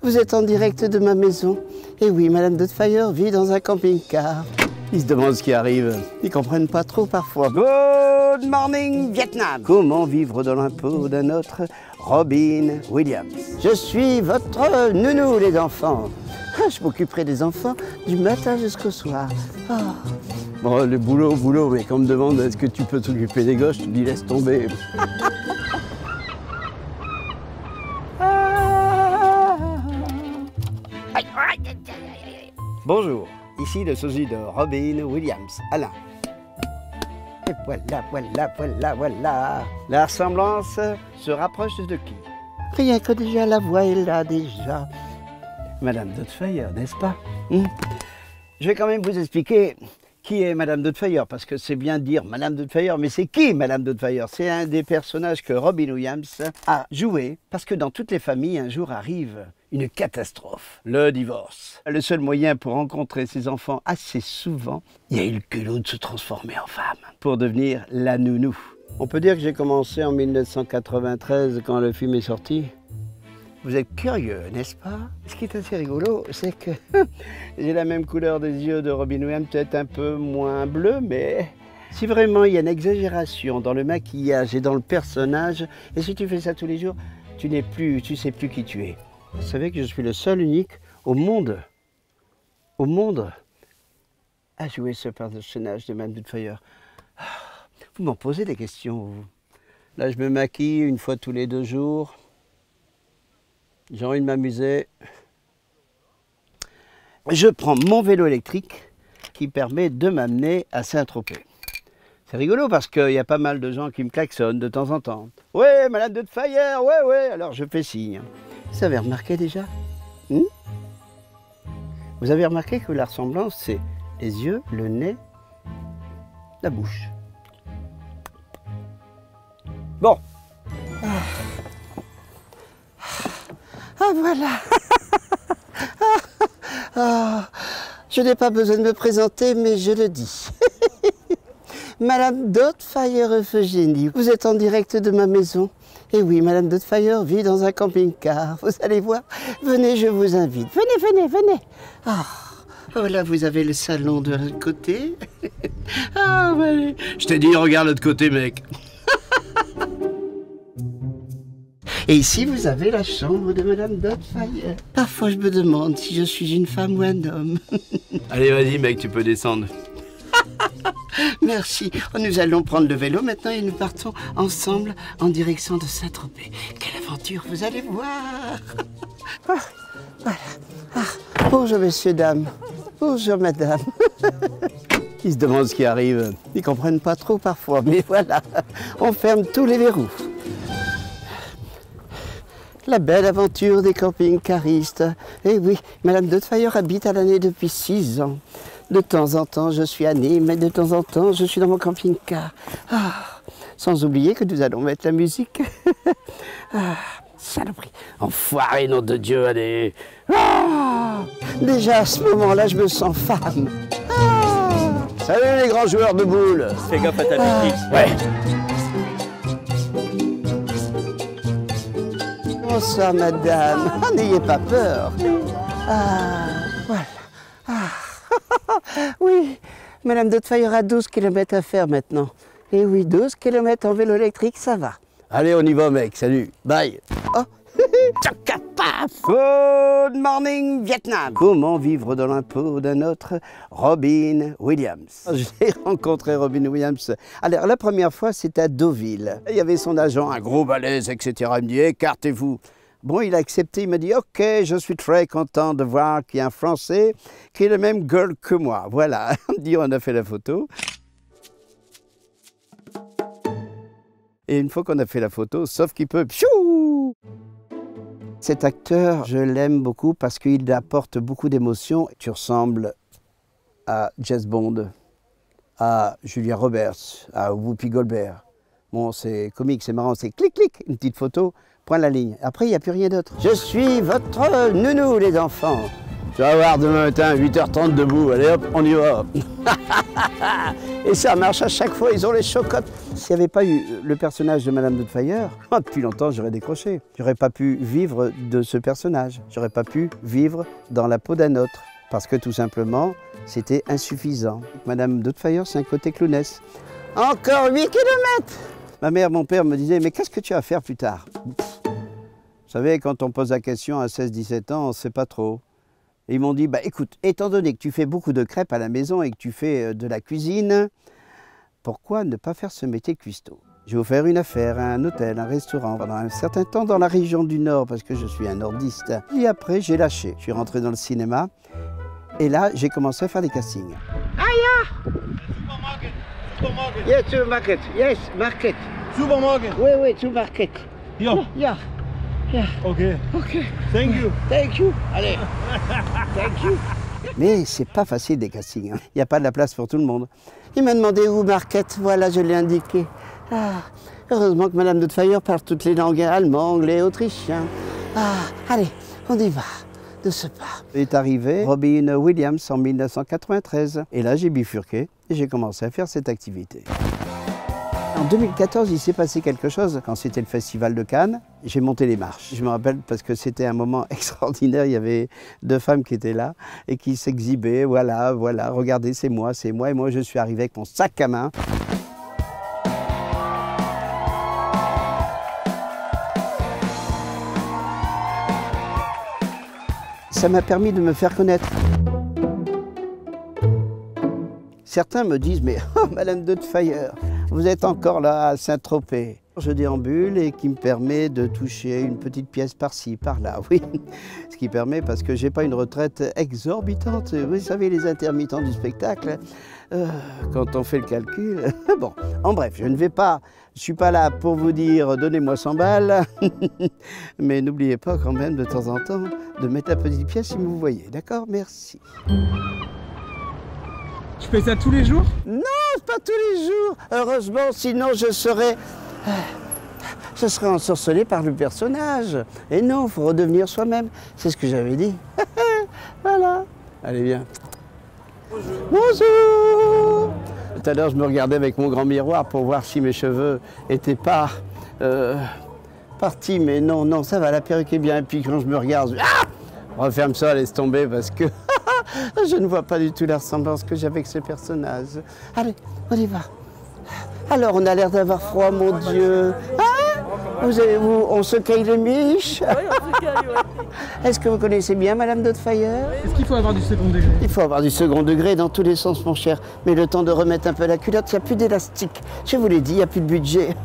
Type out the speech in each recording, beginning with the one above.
Vous êtes en direct de ma maison. Et oui, Madame Doubtfire vit dans un camping-car. Ils se demandent ce qui arrive. Ils comprennent pas trop parfois. Good morning Vietnam. Comment vivre dans la peau d'un autre Robin Williams. Je suis votre nounou les enfants. Je m'occuperai des enfants du matin jusqu'au soir. Bon, le boulot, mais quand on me demande est-ce que tu peux t'occuper des gosses, je te dis laisse tomber. Bonjour, ici le sosie de Robin Williams, Alain. Et voilà. La ressemblance se rapproche de qui? Rien que déjà la voix est là déjà. Madame Doubtfire, n'est-ce pas? Je vais quand même vous expliquer qui est Madame Doubtfire, parce que c'est bien de dire Madame Doubtfire, mais c'est qui Madame Doubtfire? C'est un des personnages que Robin Williams a joué, parce que dans toutes les familles, un jour arrive une catastrophe, le divorce. Le seul moyen pour rencontrer ses enfants assez souvent, il y a eu le culot de se transformer en femme, pour devenir la nounou. On peut dire que j'ai commencé en 1993, quand le film est sorti. Vous êtes curieux, n'est-ce pas? Ce qui est assez rigolo, c'est que j'ai la même couleur des yeux de Robin Williams, peut-être un peu moins bleu, mais si vraiment il y a une exagération dans le maquillage et dans le personnage, et si tu fais ça tous les jours, tu sais plus qui tu es. Vous savez que je suis le seul unique au monde, à jouer ce personnage de Madame Doubtfire. Vous m'en posez des questions, vous. Là, je me maquille une fois tous les 2 jours. J'ai envie de m'amuser. Je prends mon vélo électrique qui permet de m'amener à Saint-Tropez. C'est rigolo parce qu'il y a pas mal de gens qui me klaxonnent de temps en temps. « Ouais, Madame Doubtfire, ouais. » Alors je fais signe. Vous avez remarqué déjà? Vous avez remarqué que la ressemblance, c'est les yeux, le nez, la bouche. Bon. Voilà. Je n'ai pas besoin de me présenter, mais je le dis. Madame Doubtfire Euphégie, vous êtes en direct de ma maison. Et oui, Madame Doubtfire vit dans un camping-car. Vous allez voir. Venez, je vous invite. Venez. Oh là, vous avez le salon de l'autre côté. Allez. Je t'ai dit, regarde l'autre côté, mec. Et ici, vous avez la chambre de Madame Doubtfire. Parfois, je me demande si je suis une femme ou un homme. Allez, vas-y, mec, tu peux descendre. Merci. Nous allons prendre le vélo maintenant et nous partons ensemble en direction de Saint-Tropez. Quelle aventure, vous allez voir. Voilà. Bonjour, messieurs, dames. Bonjour, madame. Ils se demandent ce qui arrive. Ils comprennent pas trop parfois, mais voilà. On ferme tous les verrous. La belle aventure des camping-caristes. Eh oui, Madame Doubtfire habite à l'année depuis 6 ans. De temps en temps, je suis à Nîmes, mais de temps en temps, je suis dans mon camping-car. Sans oublier que nous allons mettre la musique. Saloperie. Enfoiré, nom de Dieu, allez. Déjà, à ce moment-là, je me sens femme. Salut les grands joueurs de boules. Fais gaffe à ta bêtise. Ouais. Bonsoir, madame. N'ayez pas peur. Voilà. Oui, Madame Doubtfire a 12 km à faire maintenant. Et oui, 12 km en vélo électrique, ça va. Allez, on y va, mec. Salut. Bye. Good morning, Vietnam. Comment vivre dans la peau d'un autre Robin Williams. J'ai rencontré Robin Williams. Alors, la première fois, c'était à Deauville. Il y avait son agent, un gros balèze, etc. Il me dit, écartez-vous. Bon, il a accepté, il m'a dit, ok, je suis très content de voir qu'il y a un Français qui est le même gueule que moi. Voilà, on a fait la photo. Et une fois qu'on a fait la photo, sauf qu'il peut... Pfiou! Cet acteur, je l'aime beaucoup parce qu'il apporte beaucoup d'émotions. Tu ressembles à James Bond, à Julia Roberts, à Whoopi Goldberg. Bon, c'est comique, c'est marrant, c'est clic, clic, une petite photo. Point la ligne. Après, il n'y a plus rien d'autre. Je suis votre nounou, les enfants. Tu vas voir demain matin, 8h30 debout. Allez hop, on y va. Et ça marche à chaque fois. Ils ont les chocottes. S'il n'y avait pas eu le personnage de Madame Doubtfire, depuis longtemps j'aurais décroché. J'aurais pas pu vivre de ce personnage. J'aurais pas pu vivre dans la peau d'un autre. Parce que tout simplement, c'était insuffisant. Madame Doubtfire, c'est un côté clownesse. Encore 8 kilomètres! Ma mère, mon père me disaient, mais qu'est-ce que tu vas faire plus tard? Vous savez, quand on pose la question à 16-17 ans, on ne sait pas trop. Et ils m'ont dit, bah écoute, étant donné que tu fais beaucoup de crêpes à la maison et que tu fais de la cuisine, pourquoi ne pas faire ce métier de cuistot? J'ai offert une affaire, un hôtel, un restaurant pendant un certain temps dans la région du Nord parce que je suis un nordiste. Et après, j'ai lâché. Je suis rentré dans le cinéma et là, j'ai commencé à faire des castings. Ah yeah! Supermarket. Yes, supermarket. Yes, market. Supermarket. Oui, oui, supermarket. Hier. Yeah. Yeah. Okay. Okay. Thank you. Thank you. Allez. Thank you. Mais c'est pas facile des castings. Il n'y a pas de la place pour tout le monde. Il m'a demandé où market. Voilà, je l'ai indiqué. Ah, heureusement que Madame Doubtfire parle toutes les langues, allemand, anglais, autrichien. Ah, allez, on y va. De ce pas. Est arrivé Robin Williams en 1993. Et là, j'ai bifurqué et j'ai commencé à faire cette activité. En 2014, il s'est passé quelque chose. Quand c'était le Festival de Cannes, j'ai monté les marches. Je me rappelle parce que c'était un moment extraordinaire. Il y avait 2 femmes qui étaient là et qui s'exhibaient. Voilà, voilà, regardez, c'est moi. Et moi, je suis arrivé avec mon sac à main. Ça m'a permis de me faire connaître. Certains me disent, mais oh, Madame Doubtfire, vous êtes encore là à Saint-Tropez. Je déambule et qui me permet de toucher une petite pièce par-ci, par-là, oui. Ce qui permet, parce que je n'ai pas une retraite exorbitante. Vous savez, les intermittents du spectacle, quand on fait le calcul... Bon, en bref, je ne suis pas là pour vous dire, donnez-moi 100 balles. Mais n'oubliez pas quand même, de temps en temps, de mettre la petite pièce si vous voyez. D'accord? Merci. Tu fais ça tous les jours? Non, pas tous les jours. Heureusement, sinon je serais ensorcelé par le personnage. Et non, il faut redevenir soi-même. C'est ce que j'avais dit. Voilà. Allez, viens. Bonjour. Bonjour. Tout à l'heure, je me regardais avec mon grand miroir pour voir si mes cheveux n'étaient pas partis. Mais non, non, ça va, la perruque est bien. Et puis quand je me regarde, referme ça, laisse tomber parce que je ne vois pas du tout la ressemblance que j'ai avec ce personnage. Allez, on y va. Alors, on a l'air d'avoir froid, mon Dieu. Hein? On se caille les miches? Oui, on se caille, oui. Est-ce que vous connaissez bien Madame Doubtfire? Est-ce qu'il faut avoir du second degré? Il faut avoir du second degré dans tous les sens, mon cher. Mais le temps de remettre un peu la culotte, il n'y a plus d'élastique. Je vous l'ai dit, il n'y a plus de budget.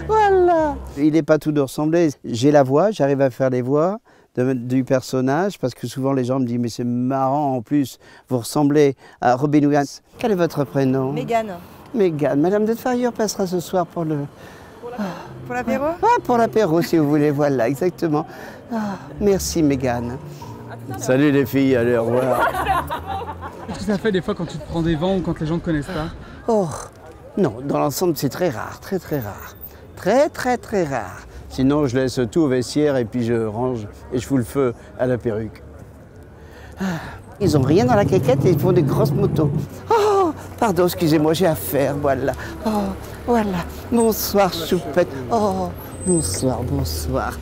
Voilà. Il n'est pas tout de ressembler. J'ai la voix, j'arrive à faire les voix du personnage, parce que souvent les gens me disent, mais c'est marrant en plus, vous ressemblez à Robin Williams. Quel est votre prénom? Mégane. Mégane. Madame Doubtfire passera ce soir pour le... Pour l'apéro? Ah, pour l'apéro, si vous voulez, voilà, exactement. Ah, merci, Mégane. Salut les filles, allez, au revoir. Qu'est-ce que ça fait des fois quand tu te prends des vents ou quand les gens ne te connaissent pas? Oh, non, dans l'ensemble, c'est très rare, très très rare. Très très très rare. Sinon, je laisse tout au vestiaire et puis je range et je fous le feu à la perruque. Ah, ils n'ont rien dans la quéquette et ils font des grosses motos. Oh, pardon, excusez-moi, j'ai affaire, voilà. Oh, voilà. Bonsoir, choupette. Oh, bonsoir, bonsoir.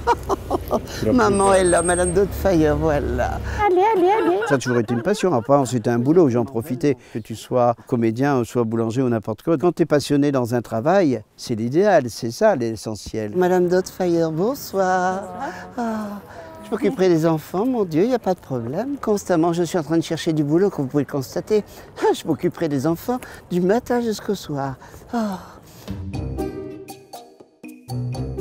Maman est là, Madame Doubtfire, voilà. Allez, allez, allez. Ça a toujours été une passion. Après, c'était un boulot, j'en profitais. Que tu sois comédien, soit boulanger ou n'importe quoi. Quand tu es passionné dans un travail, c'est l'idéal, c'est ça l'essentiel. Madame Doubtfire, bonsoir. Ah, je m'occuperai des enfants, mon Dieu, il n'y a pas de problème. Constamment, je suis en train de chercher du boulot, comme vous pouvez le constater. Ah, je m'occuperai des enfants du matin jusqu'au soir. Ah.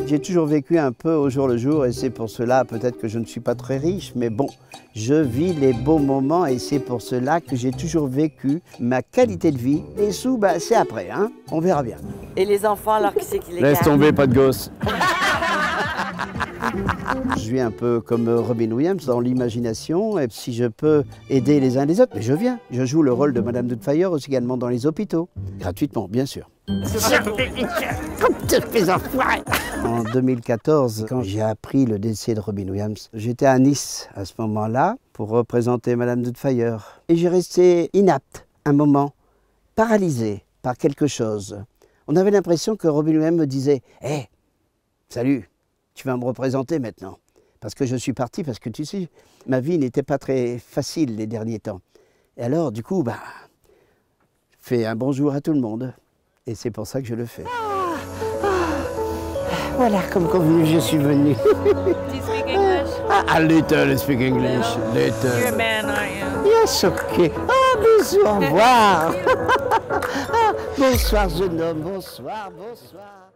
J'ai toujours vécu un peu au jour le jour et c'est pour cela peut-être que je ne suis pas très riche, mais bon, je vis les beaux moments et c'est pour cela que j'ai toujours vécu ma qualité de vie. Les sous, bah, c'est après, hein, on verra bien. Et les enfants, alors qui c'est qui les Laisse garde? tomber, pas de gosse. Je suis un peu comme Robin Williams dans l'imagination et si je peux aider les uns les autres, mais je viens. Je joue le rôle de Madame Doubtfire aussi également dans les hôpitaux, gratuitement, bien sûr. En 2014, quand j'ai appris le décès de Robin Williams, j'étais à Nice à ce moment-là pour représenter Madame Doubtfire. Et j'ai resté inapte un moment, paralysé par quelque chose. On avait l'impression que Robin Williams me disait « Hé, salut, tu vas me représenter maintenant. » Parce que je suis parti, parce que tu sais, ma vie n'était pas très facile les derniers temps. Et alors, du coup, fais un bonjour à tout le monde. Et c'est pour ça que je le fais. Voilà, comme convenu, je suis venu. Do you speak English? A little speak English, little. You're a man, aren't you? Yes, ok. Ah, bisous, au revoir. Bonsoir, jeune homme, bonsoir, bonsoir.